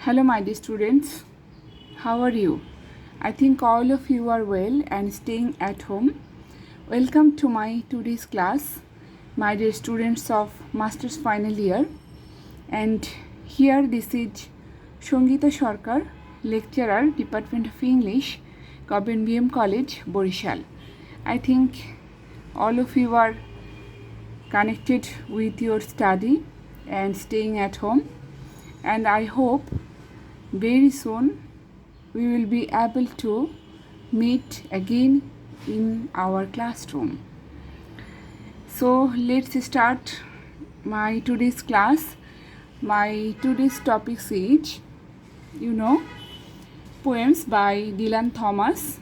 Hello, my dear students. How are you? I think all of you are well and staying at home. Welcome to my today's class, my dear students of Master's Final Year. And here this is Shongita Sarkar, lecturer, Department of English, Government BM College, Borishal. I think all of you are connected with your study and staying at home. And I hope very soon we will be able to meet again in our classroom. So let's start my today's class. My today's topic is, poems by Dylan Thomas,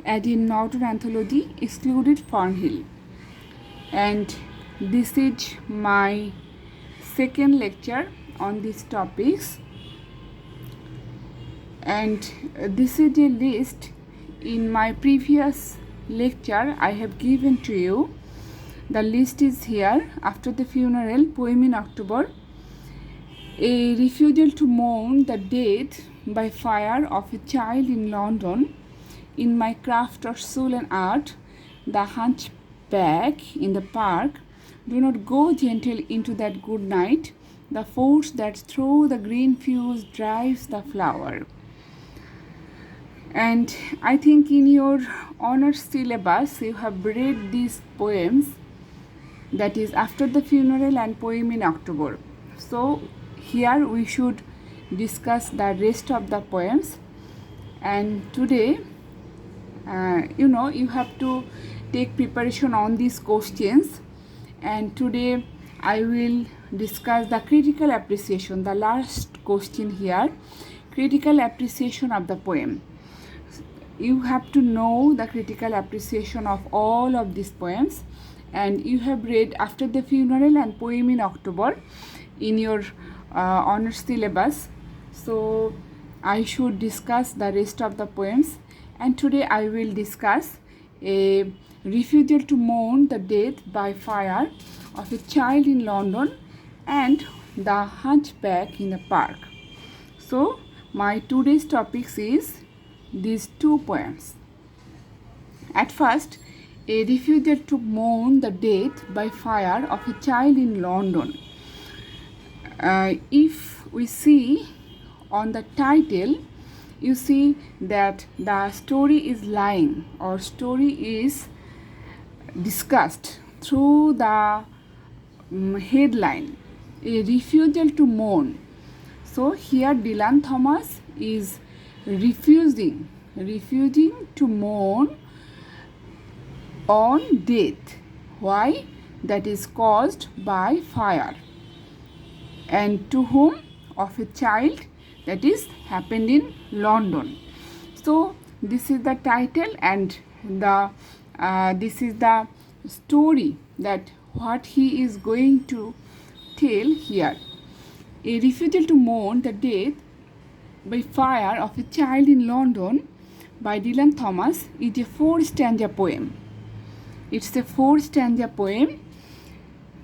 adding Norton Anthology, excluded Fernhill. And this is my second lecture on these topics. And this is a list. In my previous lecture I have given to you. The list is here. After the funeral, poem in October, a refusal to mourn the death by fire of a child in London, in my craft of soul and art, the hunchback in the park, do not go gentle into that good night, the force that through the green fuse drives the flower. And I think in your honors syllabus you have read these poems, that is After the Funeral and Poem in October. So here we should discuss the rest of the poems. And today you have to take preparation on these questions. And today I will discuss the critical appreciation, the last question here, critical appreciation of the poem. You have to know the critical appreciation of all of these poems, and you have read After the Funeral and Poem in October in your honors syllabus. So I should discuss the rest of the poems, and today I will discuss a refusal to mourn the death by fire of a child in London and the hunchback in the park. So my today's topics is these two poems. At first, a refusal to mourn the death by fire of a child in London. If we see on the title, you see that the story is lying, or story is discussed through the headline, a refusal to mourn. So here Dylan Thomas is refusing to mourn on death. Why? That is caused by fire. And to whom? Of a child that is happened in London. So this is the title, and this is the story, that what he is going to tell here. A refusal to mourn the death by fire of a child in London by Dylan Thomas is a 4-stanza poem. It's a 4-stanza poem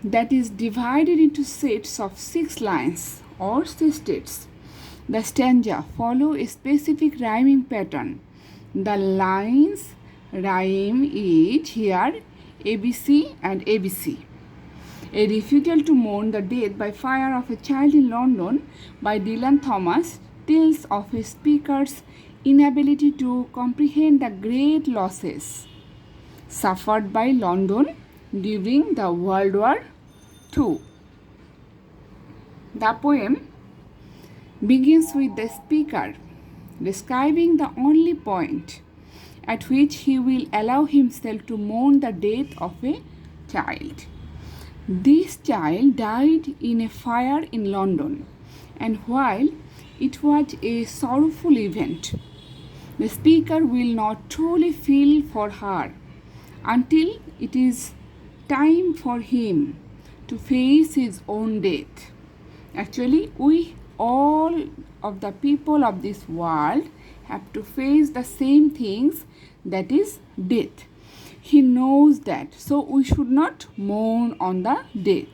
that is divided into sets of 6 lines or sestets. The stanza follow a specific rhyming pattern. The lines rhyme is here ABC and ABC. A refusal to mourn the death by fire of a child in London by Dylan Thomas tells of a speaker's inability to comprehend the great losses suffered by London during the World War II. The poem begins with the speaker describing the only point at which he will allow himself to mourn the death of a child. This child died in a fire in London, and while it was a sorrowful event, the speaker will not truly feel for her until it is time for him to face his own death. Actually, we all of the people of this world have to face the same things, that is death. He knows that, so we should not mourn on the death.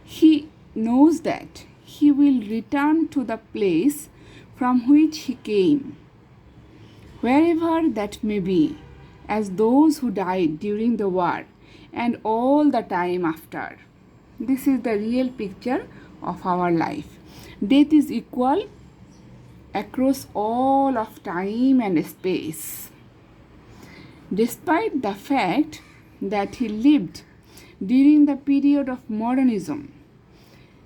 He knows that he will return to the place from which he came, wherever that may be, as those who died during the war and all the time after. This is the real picture of our life. Death is equal across all of time and space. Despite the fact that he lived during the period of modernism,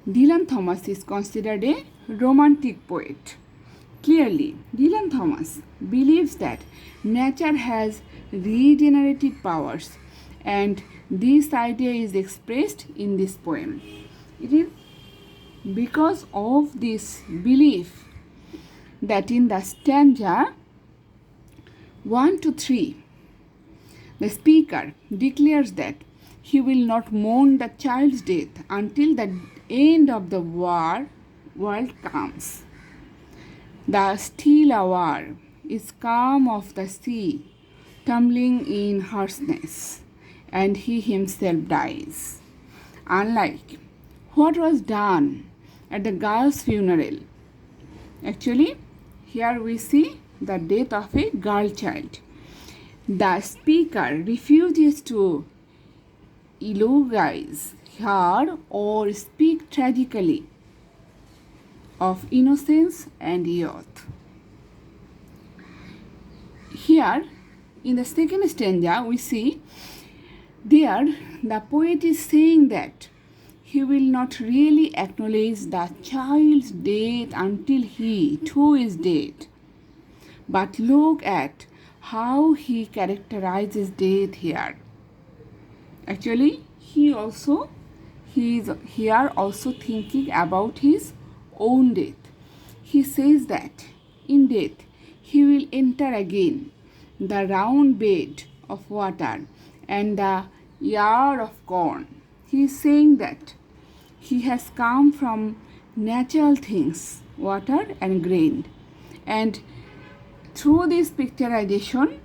Dylan Thomas is considered a romantic poet. Clearly, Dylan Thomas believes that nature has regenerative powers, and this idea is expressed in this poem. It is because of this belief that in the stanza 1 to 3, the speaker declares that he will not mourn the child's death until the end of the world comes. The still hour is calm of the sea, tumbling in harshness, and he himself dies. Unlike what was done at the girl's funeral. Actually, here we see the death of a girl child. The speaker refuses to eulogize her or speak tragically of innocence and youth. Here, in the second stanza, we see there the poet is saying that he will not really acknowledge the child's death until he too is dead. But look at how he characterizes death here. Actually, he is here also thinking about his own death. He says that in death he will enter again the round bed of water and the yard of corn. He is saying that he has come from natural things, water and grain. And through this picturization,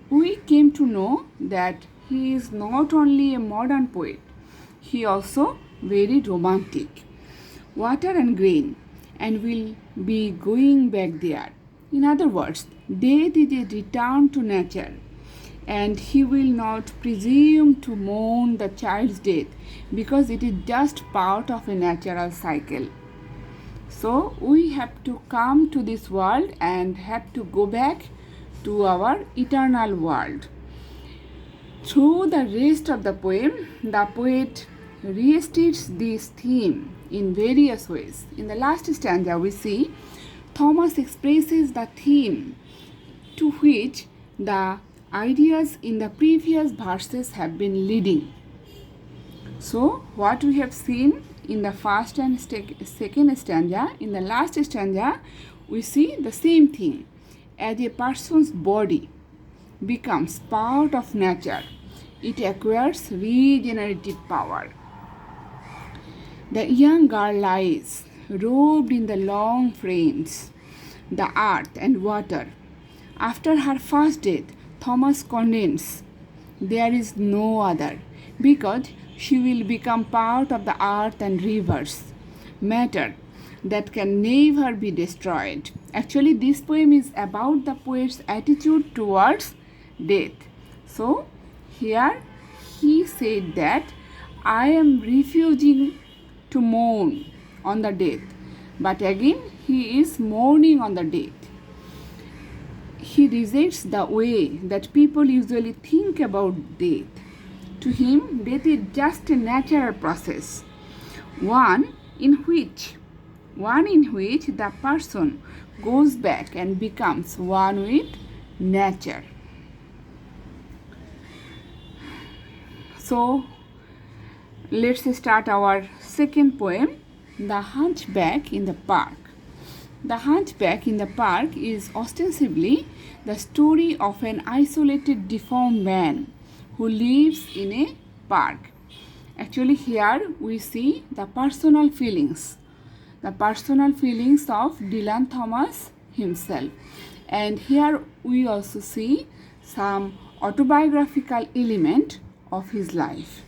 we came to know that he is not only a modern poet, he also very romantic. Water and grain, and will be going back there. In other words, death is a return to nature, and he will not presume to mourn the child's death because it is just part of a natural cycle. So we have to come to this world and have to go back to our eternal world. Through the rest of the poem, the poet restates this theme in various ways. In the last stanza, we see Thomas expresses the theme to which the ideas in the previous verses have been leading. So, what we have seen in the first and second stanza, in the last stanza, we see the same thing. As a person's body becomes part of nature, it acquires regenerative power. The young girl lies robed in the long frames, the earth and water. After her first death, Thomas condemns there is no other, because she will become part of the earth and rivers, matter that can never be destroyed. Actually, this poem is about the poet's attitude towards death. So, here he said that I am refusing to mourn on the death, but again he is mourning on the death. He rejects the way that people usually think about death. To him, death is just a natural process, one in which the person goes back and becomes one with nature. So, let's start our second poem, The Hunchback in the Park. The Hunchback in the Park is ostensibly the story of an isolated deformed man who lives in a park. Actually, here we see the personal feelings of Dylan Thomas himself. And here we also see some autobiographical element of his life.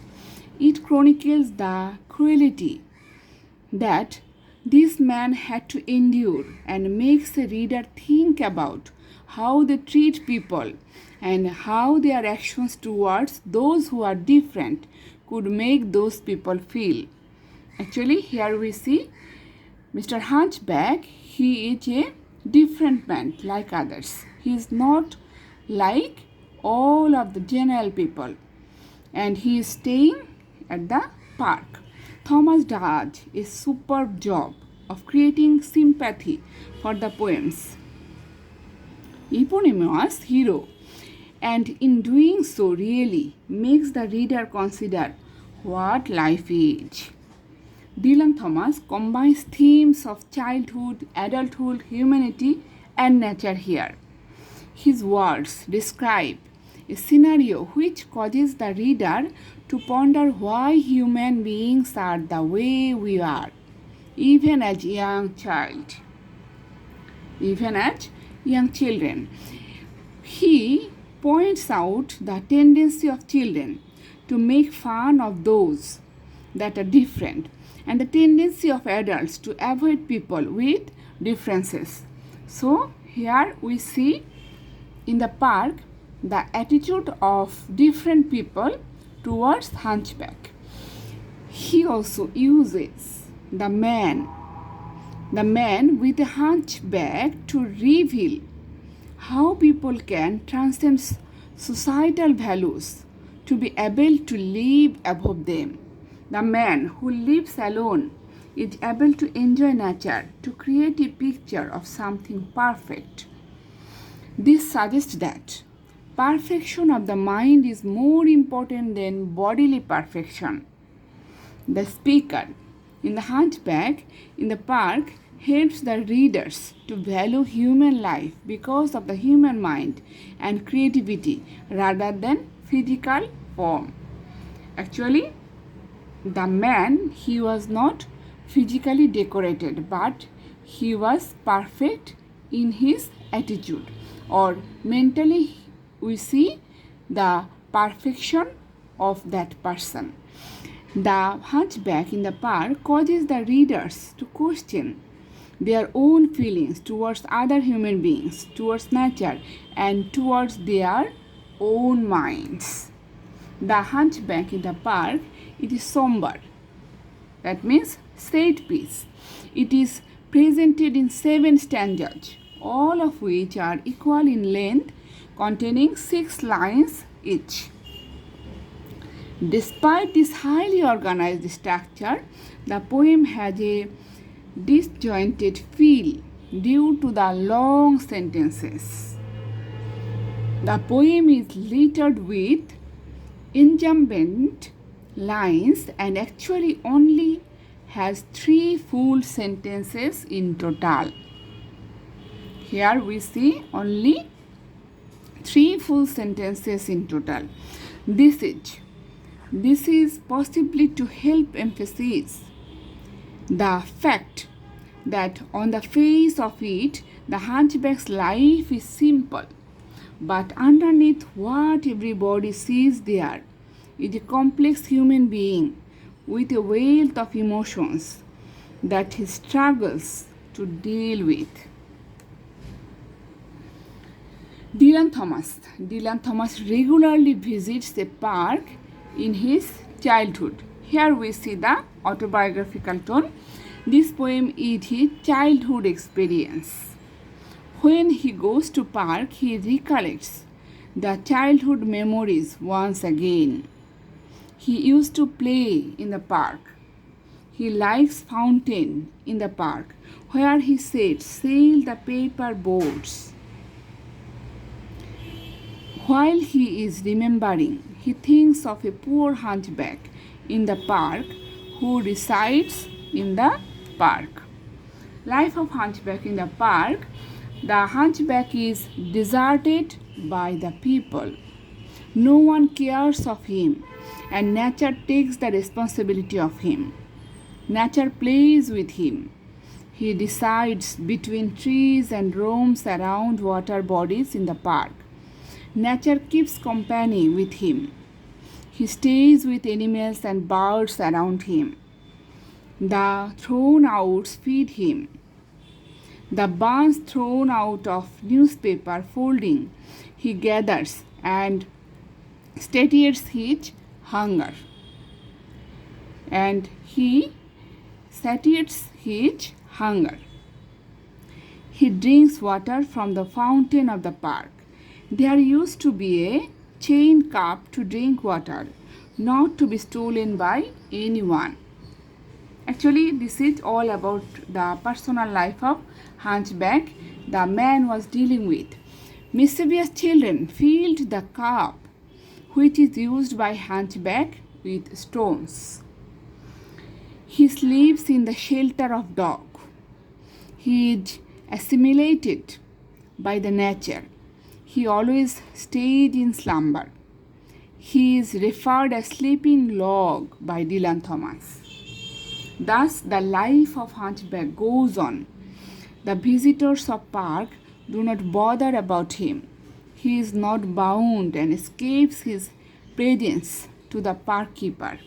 It chronicles the cruelty that This man had to endure and makes the reader think about how they treat people and how their actions towards those who are different could make those people feel. Actually, here we see Mr. Hunchback, he is a different man like others. He is not like all of the general people, and he is staying at the park. Thomas does a superb job of creating sympathy for the poem's eponymous hero, and in doing so really makes the reader consider what life is. Dylan Thomas combines themes of childhood, adulthood, humanity, and nature here. His words describe a scenario which causes the reader to ponder why human beings are the way we are, even as young child, even as young children. He points out the tendency of children to make fun of those that are different and the tendency of adults to avoid people with differences. So here we see in the park the attitude of different people towards Hunchback. He also uses the man with a hunchback to reveal how people can transcend societal values to be able to live above them. The man who lives alone is able to enjoy nature, to create a picture of something perfect. This suggests that perfection of the mind is more important than bodily perfection. The speaker in the Hunchback in the park helps the readers to value human life because of the human mind and creativity rather than physical form. Actually, the man, he was not physically decorated, but he was perfect in his attitude, or mentally we see the perfection of that person. The Hunchback in the park causes the readers to question their own feelings towards other human beings, towards nature, and towards their own minds. The Hunchback in the park, it is somber. That means said piece. It is presented in 7 stanzas, all of which are equal in length, containing 6 lines each. Despite this highly organized structure, the poem has a disjointed feel due to the long sentences. The poem is littered with incumbent lines and actually only has 3 full sentences in total. Here we see only 3 full sentences in total. This is possibly to help emphasize the fact that on the face of it, the Hunchback's life is simple, but underneath what everybody sees there is a complex human being with a wealth of emotions that he struggles to deal with. Dylan Thomas regularly visits a park in his childhood. Here we see the autobiographical tone. This poem is his childhood experience. When he goes to park, he recollects the childhood memories once again. He used to play in the park. He likes fountain in the park, where he said sail the paper boats. While he is remembering, he thinks of a poor hunchback in the park who resides in the park. Life of Hunchback in the park. The hunchback is deserted by the people. No one cares of him, and nature takes the responsibility of him. Nature plays with him. He decides between trees and roams around water bodies in the park. Nature keeps company with him. He stays with animals and birds around him. The thrown outs feed him. The buns thrown out of newspaper folding he gathers and satiates his hunger. And he satiates his hunger. He drinks water from the fountain of the park. There used to be a chain cup to drink water, not to be stolen by anyone. Actually, this is all about the personal life of Hunchback the man was dealing with. Mischievous children filled the cup, which is used by Hunchback, with stones. He sleeps in the shelter of dog. He is assimilated by the nature. He always stayed in slumber. He is referred as sleeping log by Dylan Thomas. Thus, the life of Hunchback goes on. The visitors of park do not bother about him. He is not bound and escapes his presence to the park keeper.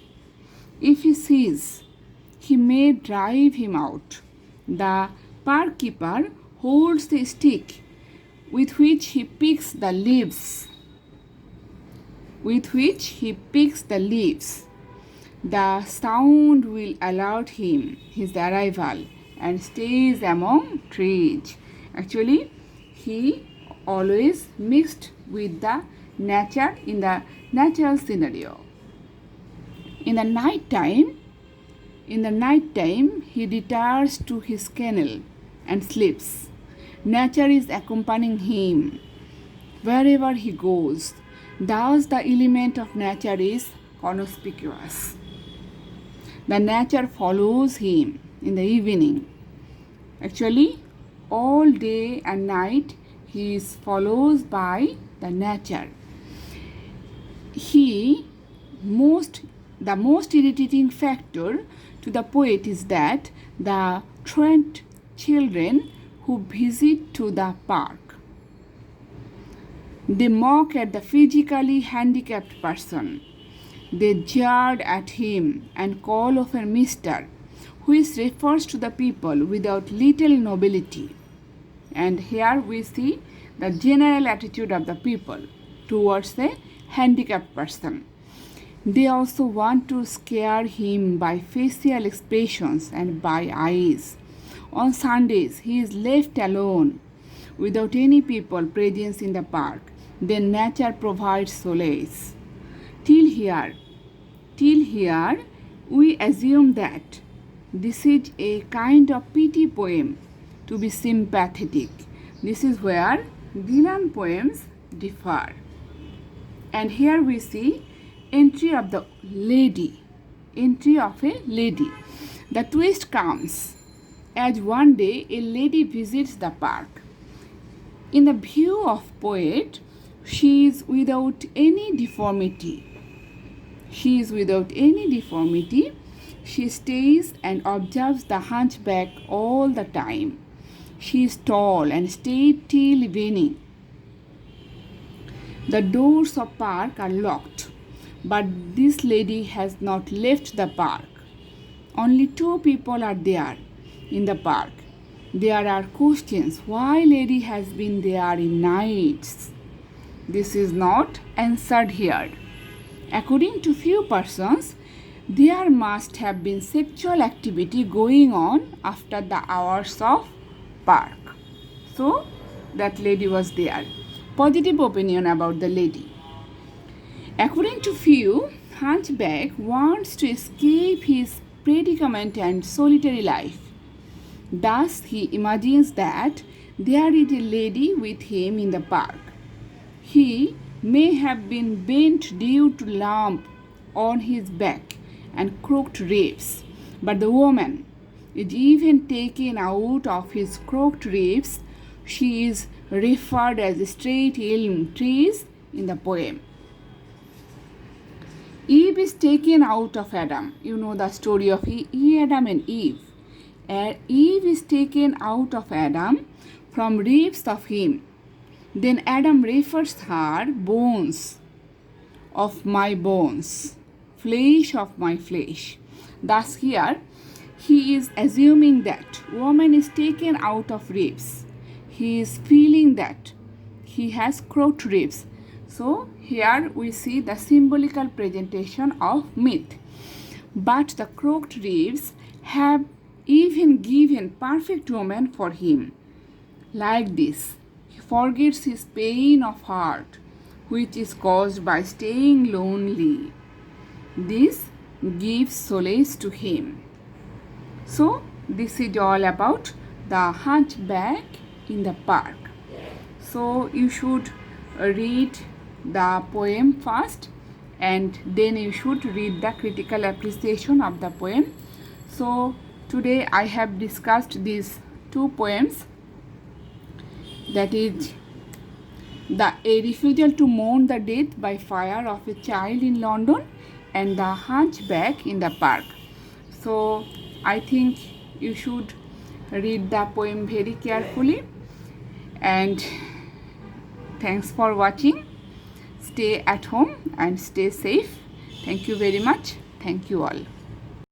If he sees, he may drive him out. The park keeper holds the stick with which he picks the leaves. The sound will alert him his arrival and stays among trees. Actually, he always mixed with the nature in the natural scenario. In the night time, he retires to his kennel and sleeps. Nature is accompanying him wherever he goes. Thus, the element of nature is conspicuous. The nature follows him in the evening. Actually, all day and night he is followed by the nature. The most irritating factor to the poet is that the truant children who visit to the park, they mock at the physically handicapped person. They jeered at him and call often Mister, which refers to the people without little nobility. And here we see the general attitude of the people towards the handicapped person. They also want to scare him by facial expressions and by eyes. On Sundays, he is left alone without any people present in the park. Then nature provides solace. Till here, we assume that this is a kind of pity poem to be sympathetic. This is where Dylan poems differ. And here we see entry of a lady. The twist comes as one day a lady visits the park. In the view of poet, she is without any deformity. She stays and observes the hunchback all the time. She is tall and stays till evening. The doors of park are locked, but this lady has not left the park. Only 2 people are there in the park. There are questions why lady has been there in nights. This is not answered here. According to few persons, there must have been sexual activity going on after the hours of park. So, that lady was there. Positive opinion about the lady. According to few, Hunchback wants to escape his predicament and solitary life. Thus, he imagines that there is a lady with him in the park. He may have been bent due to lump on his back and crooked ribs, but the woman is even taken out of his crooked ribs. She is referred as straight elm trees in the poem. Eve is taken out of Adam. You know the story of Adam and Eve. Eve is taken out of Adam from ribs of him. Then Adam refers her bones of my bones, flesh of my flesh. Thus here He is assuming that woman is taken out of ribs. He is feeling that he has crooked ribs. So here we see the symbolical presentation of myth. But the crooked ribs have even given perfect woman for him. Like this, he forgets his pain of heart, which is caused by staying lonely. This gives solace to him. So, this is all about the hunchback in the park. So, you should read the poem first and then you should read the critical appreciation of the poem. So, today I have discussed these two poems, that is A Refusal to Mourn the Death by Fire of a Child in London and The Hunchback in the Park. So I think you should read the poem very carefully, and thanks for watching. Stay at home and stay safe. Thank you very much. Thank you all.